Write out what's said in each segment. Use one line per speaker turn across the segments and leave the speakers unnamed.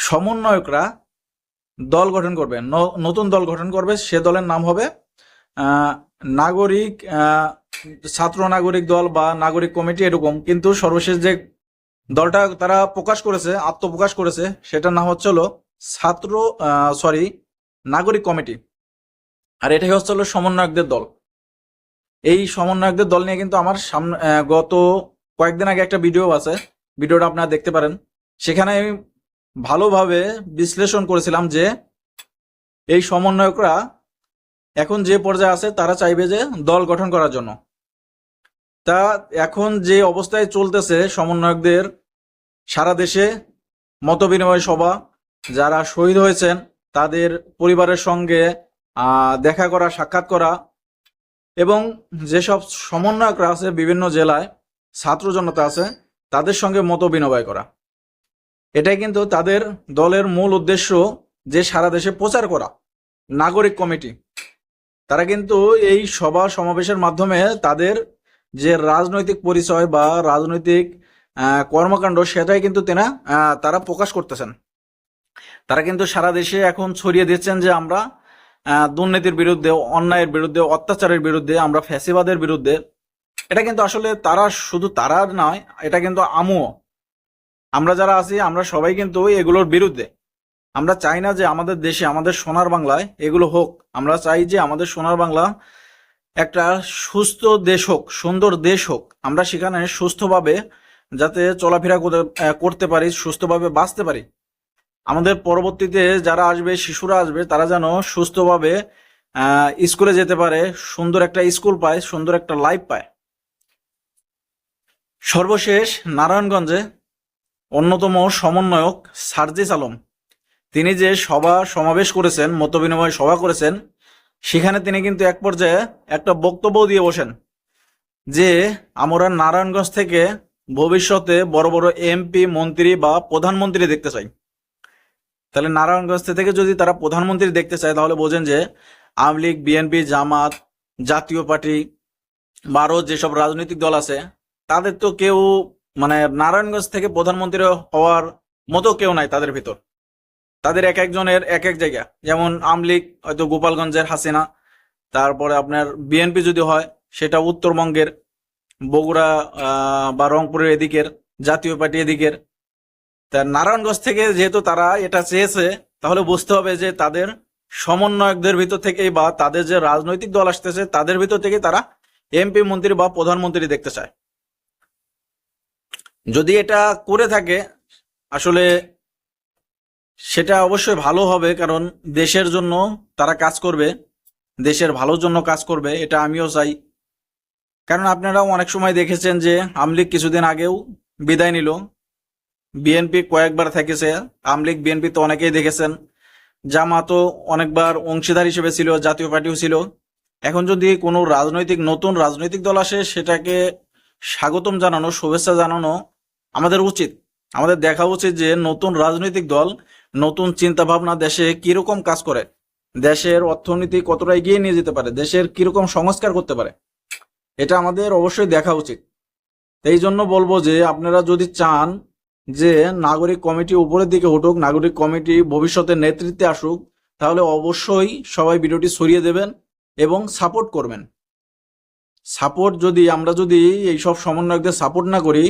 সমন্বয়করা দল গঠন করবে, নতুন দল গঠন করবে। সে দলের নাম হবে নাগরিক ছাত্র নাগরিক দল বা নাগরিক কমিটি, এরকম। কিন্তু সর্বশেষ যে দলটা তারা প্রকাশ করেছে, আত্মপ্রকাশ করেছে, সেটার নাম হচ্ছে হলো নাগরিক কমিটি। আর এটাই হচ্ছে হলো সমন্বয়কদের দল। এই সমন্বয়কদের দল নিয়ে কিন্তু আমার সামনে গত কয়েকদিন আগে একটা ভিডিও আছে, ভিডিওটা আপনারা দেখতে পারেন। সেখানে আমি ভালোভাবে বিশ্লেষণ করেছিলাম যে এই সমন্বয়করা এখন যে পর্যায়ে আছে তারা চাইবে যে দল গঠন করার জন্য। তা এখন যে অবস্থায় চলতেছে সমন্বয়কদের সারা দেশে মতবিনিময় সভা, যারা শহীদ হয়েছেন তাদের পরিবারের সঙ্গে দেখা করা, সাক্ষাৎ করা, এবং যেসব সমন্বয়করা আছে বিভিন্ন জেলায়, ছাত্র জনতা আছে, তাদের সঙ্গে মত বিনিময় করা। এটাই কিন্তু তাদের দলের মূল উদ্দেশ্য, যে সারা দেশে প্রচার করা নাগরিক কমিটি। তারা কিন্তু এই সভা সমাবেশের মাধ্যমে তাদের যে রাজনৈতিক পরিচয় বা রাজনৈতিক কর্মকাণ্ড, সেটাই কিন্তু তারা প্রকাশ করতেছেন। তারা কিন্তু সারা দেশে এখন ছড়িয়ে দিচ্ছেন যে আমরা দুর্নীতির বিরুদ্ধে, অন্যায়ের বিরুদ্ধে, অত্যাচারের বিরুদ্ধে, আমরা ফ্যাসিবাদের বিরুদ্ধে। এটা কিন্তু আসলে তারা শুধু তারা নয়, এটা কিন্তু আমরা যারা আছি আমরা সবাই কিন্তু এগুলোর বিরুদ্ধে। আমরা চাই না যে আমাদের দেশে, আমাদের সোনার বাংলায় এগুলো হোক। আমরা চাই যে আমাদের সোনার বাংলা একটা সুস্থ দেশ হোক, সুন্দর দেশ হোক। আমরা সেখানে সুস্থভাবে যাতে চলাফেরা করতে পারি, সুস্থভাবে বাঁচতে পারি। আমাদের পরবর্তীতে যারা আসবে, শিশুরা আসবে, তারা যেন সুস্থভাবে স্কুলে যেতে পারে, সুন্দর একটা স্কুল পায়, সুন্দর একটা লাইফ পায়। সর্বশেষ নারায়ণগঞ্জে অন্যতম সমন্বয়ক সার্জিস আলম, তিনি যে সমাবেশ করেছেন, মতবিনিময় সভা করেছেন, সেখানে তিনি কিন্তু এক পর্যায়ে একটা বক্তব্য দিয়ে বসেন যে আমরা নারায়ণগঞ্জ থেকে ভবিষ্যতে বড় বড় এমপি, মন্ত্রী বা প্রধানমন্ত্রী দেখতে চাই। তাহলে নারায়ণগঞ্জ থেকে যদি তারা প্রধানমন্ত্রী দেখতে চায়, তাহলে বোঝেন যে আওয়ামী লীগ, বিএনপি, জামাত, জাতীয় পার্টি বা আরো যেসব রাজনৈতিক দল আছে, তাদের তো কেউ নারায়ণগঞ্জ থেকে প্রধানমন্ত্রী হওয়ার মতো কেউ নাই তাদের ভিতর। তাদের এক একজনের এক এক জায়গা। যেমন আওয়ামী লীগ হয়তো গোপালগঞ্জের হাসিনা, তারপরে আপনার বিএনপি যদি হয় সেটা উত্তরবঙ্গের বগুড়া বা রংপুরের এদিকের, জাতীয় পার্টি এদিকের। তা নারায়ণগঞ্জ থেকে যেহেতু তারা এটা চেয়েছে, তাহলে বুঝতে হবে যে তাদের সমন্বয়কদের ভিতর থেকেই বা তাদের যে রাজনৈতিক দল আসতেছে তাদের ভিতর থেকে তারা এমপি, মন্ত্রী বা প্রধানমন্ত্রী দেখতে চায়। যদি এটা করে থাকে আসলে সেটা অবশ্যই ভালো হবে, কারণ দেশের জন্য তারা কাজ করবে, দেশের ভালোর জন্য কাজ করবে, এটা আমিও চাই। কারণ আপনারাও অনেক সময় দেখেছেন যে আওয়ামী লীগ কিছুদিন আগেও বিদায় নিল, বিএনপি কয়েকবার থেকেছে, আওয়ামী লীগ বিএনপি তো অনেকেই দেখেছেন, জামাতও অনেকবার অংশীদার হিসেবে ছিল, জাতীয় পার্টিও ছিল। এখন যদি কোনো নতুন রাজনৈতিক দল আসে, সেটাকে স্বাগতম জানানো, শুভেচ্ছা জানানো আমাদের উচিত। আমাদের দেখা উচিত যে নতুন রাজনৈতিক দল নতুন চিন্তা ভাবনা দেশে কিরকম কাজ করে, দেশের অর্থনীতি কতটা এগিয়ে নিয়ে যেতে পারে, দেশের কিরকম সংস্কার করতে পারে, এটা আমাদের অবশ্যই দেখা উচিত। এই জন্য বলবো যে আপনারা যদি চান যে নাগরিক কমিটি উপরের দিকে উঠুক, নাগরিক কমিটি ভবিষ্যতে নেতৃত্বে আসুক, তাহলে অবশ্যই সবাই ভিডিওটি ছড়িয়ে দেবেন এবং সাপোর্ট করবেন। আমরা যদি এইসব সমন্বয়কদের সাপোর্ট না করি,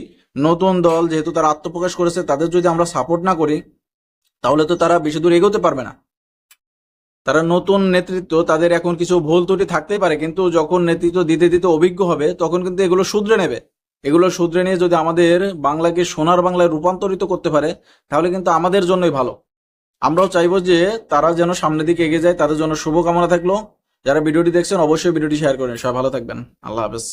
নতুন দল যেহেতু তারা আত্মপ্রকাশ করেছে, তাদের যদি আমরা সাপোর্ট না করি, তাহলে তো তারা বেশি দূর এগোতে পারবে না। তারা নতুন নেতৃত্ব, তাদের এখন কিছু ভুল ত্রুটি থাকতেই পারে, কিন্তু যখন নেতৃত্ব দিতে দিতে অভিজ্ঞ হবে, তখন কিন্তু এগুলো শুধরে নেবে। এগুলো শুধরে নিয়ে যদি আমাদের বাংলাকে সোনার বাংলায় রূপান্তরিত করতে পারে, তাহলে কিন্তু আমাদের জন্যই ভালো। আমরাও চাইবো যে তারা যেন সামনের দিকে এগিয়ে যায়। তাদের জন্য শুভকামনা থাকলো। যারা ভিডিওটি দেখছেন অবশ্যই ভিডিওটি শেয়ার করেন। সবাই ভালো থাকবেন। আল্লাহ হাফেজ।